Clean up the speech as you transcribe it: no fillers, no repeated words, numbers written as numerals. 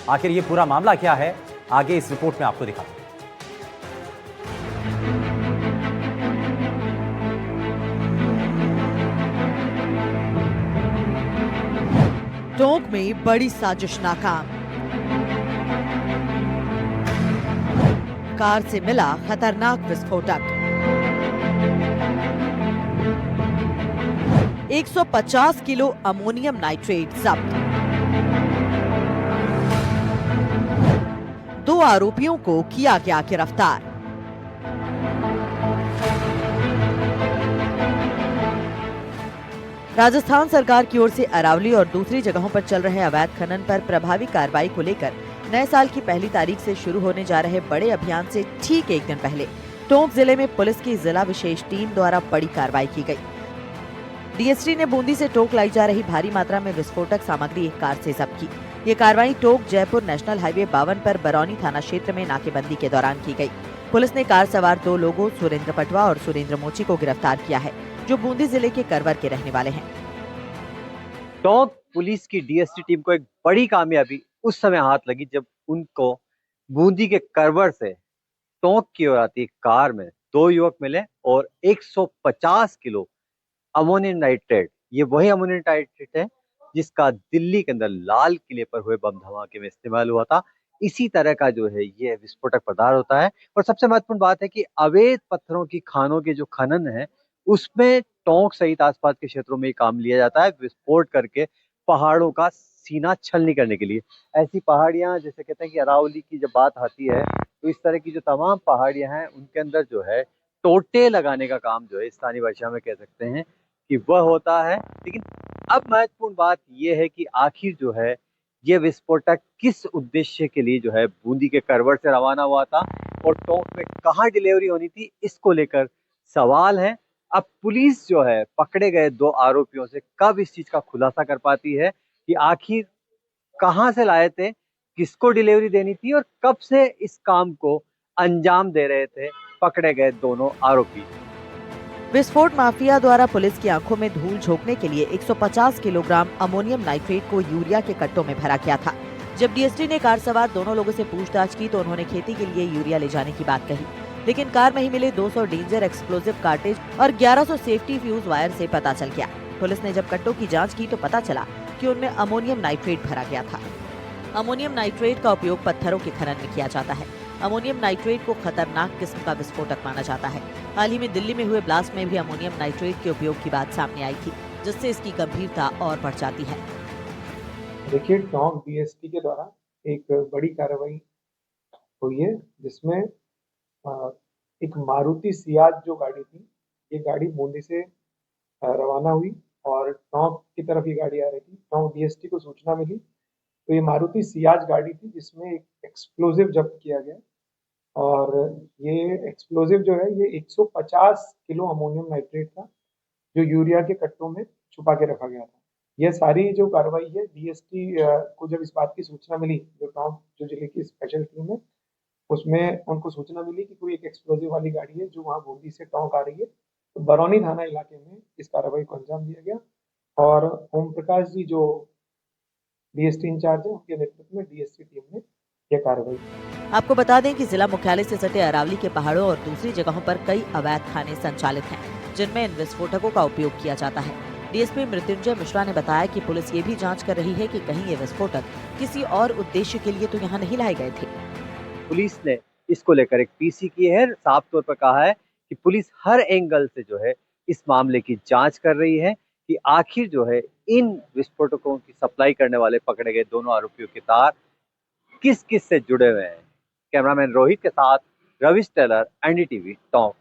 आखिर ये पूरा मामला क्या है, आगे इस रिपोर्ट में आपको दिखाते हैं। टोंक में बड़ी साजिश नाकाम। कार से मिला खतरनाक विस्फोटक। 150 किलो अमोनियम नाइट्रेट जब्त। 2 आरोपियों को किया गया गिरफ्तार। राजस्थान सरकार की ओर से अरावली और दूसरी जगहों पर चल रहे अवैध खनन पर प्रभावी कार्रवाई को लेकर नए साल की पहली तारीख से शुरू होने जा रहे बड़े अभियान से ठीक एक दिन पहले टोंक जिले में पुलिस की जिला विशेष टीम द्वारा बड़ी कार्रवाई की गई। डीएसटी ने बूंदी से टोंक लाई जा रही भारी मात्रा में विस्फोटक सामग्री एक कार से जब्त की। ये कार्रवाई टोंक जयपुर नेशनल हाईवे 52 पर बरौनी थाना क्षेत्र में नाकेबंदी के दौरान की गई। पुलिस ने कार सवार 2 लोगों सुरेंद्र पटवा और सुरेंद्र मोची को गिरफ्तार किया है, जो बूंदी जिले के करवर के रहने वाले हैं। टोंक पुलिस की डीएसटी टीम को एक बड़ी कामयाबी उस समय हाथ लगी जब उनको बूंदी के करवर से टोंक की ओर आती कार में 2 युवक मिले और 150 किलो अमोनियम नाइट्रेट, ये वही अमोनियम नाइट्रेट है जिसका दिल्ली के अंदर लाल किले पर हुए बम धमाके में इस्तेमाल हुआ था। इसी तरह का जो है ये विस्फोटक पदार्थ होता है। और सबसे महत्वपूर्ण बात है कि अवैध पत्थरों की खानों के जो खनन है उसमें टोंक सहित आसपास के क्षेत्रों में काम लिया जाता है, विस्फोट करके पहाड़ों का सीना छलनी करने के लिए। ऐसी पहाड़ियां जैसे कहते हैं कि अरावली की जब बात आती है तो इस तरह की जो तमाम पहाड़ियां हैं उनके अंदर जो है टोटे लगाने का काम जो है स्थानीय भाषा में कह सकते हैं कि वह होता है। लेकिन अब महत्वपूर्ण बात यह है कि आखिर जो है ये विस्फोटक किस उद्देश्य के लिए जो है बूंदी के करवर से रवाना हुआ था और टोंक में कहाँ डिलीवरी होनी थी, इसको लेकर सवाल है। अब पुलिस जो है पकड़े गए 2 आरोपियों से कब इस चीज का खुलासा कर पाती है कि आखिर कहां से लाए थे, किसको डिलीवरी देनी थी और कब से इस काम को अंजाम दे रहे थे पकड़े गए दोनों आरोपी। विस्फोट माफिया द्वारा पुलिस की आंखों में धूल झोंकने के लिए 150 किलोग्राम अमोनियम नाइट्रेट को यूरिया के कट्टों में भरा गया था। जब डीएसटी ने कार सवार दोनों लोगों से पूछताछ की तो उन्होंने खेती के लिए यूरिया ले जाने की बात कही, लेकिन कार में ही मिले 200 डेंजर एक्सप्लोसिव कार्टेज और 1100 सेफ्टी फ्यूज वायर से पता चल गया। पुलिस ने जब कट्टों की जाँच की तो पता चला कि उनमें अमोनियम नाइट्रेट भरा गया था। अमोनियम नाइट्रेट का उपयोग पत्थरों के खनन में किया जाता है। अमोनियम नाइट्रेट को खतरनाक किस्म का विस्फोटक माना जाता है। हाल ही में दिल्ली में हुए ब्लास्ट में भी अमोनियम नाइट्रेट के उपयोग की बात सामने आई थी, जिससे इसकी गंभीरता और बढ़ जाती है। देखिए, टोंक डीएसटी के द्वारा एक बड़ी कार्रवाई हुई है जिसमें एक मारुति सियाज जो गाड़ी थी, ये गाड़ी बूंदी से रवाना हुई और टोंक की तरफ ये गाड़ी आ रही थी। टोंक डीएसटी को सूचना मिली तो ये मारुति सियाज गाड़ी थी जिसमें एक एक्सप्लोजिव जब्त किया गया और ये एक्सप्लोजिव जो है ये 150 किलो अमोनियम नाइट्रेट था जो यूरिया के कट्टों में छुपा के रखा गया था। यह सारी जो कार्रवाई है डीएसटी को जब इस बात की सूचना मिली, जो टोंक जो जिले की स्पेशल टीम है उसमें उनको सूचना मिली कि कोई एक एक्सप्लोजिव वाली गाड़ी है जो वहाँ बूंदी से टोंक आ रही है, तो बरौनी थाना इलाके में इस कार्रवाई को अंजाम दिया गया और ओम प्रकाश जी जो डीएसटी इंचार्ज है उनके नेतृत्व में डीएसटी टीम ने यह कार्रवाई। आपको बता दें कि जिला मुख्यालय से सटे अरावली के पहाड़ों और दूसरी जगहों पर कई अवैध खाने संचालित हैं, जिनमें इन विस्फोटकों का उपयोग किया जाता है। डीएसपी मृत्युंजय मिश्रा ने बताया कि पुलिस ये भी जांच कर रही है कि कहीं ये विस्फोटक किसी और उद्देश्य के लिए तो यहाँ नहीं लाए गए थे। पुलिस ने इसको लेकर एक पीसी की है, साफ तौर पर कहा है कि पुलिस हर एंगल से जो है इस मामले की जांच कर रही है कि आखिर जो है इन विस्फोटकों की सप्लाई करने वाले पकड़े गए दोनों आरोपियों के तार किस किस से जुड़े हुए हैं। कैमरामैन रोहित के साथ रविश टेलर, एनडीटीवी टोंक।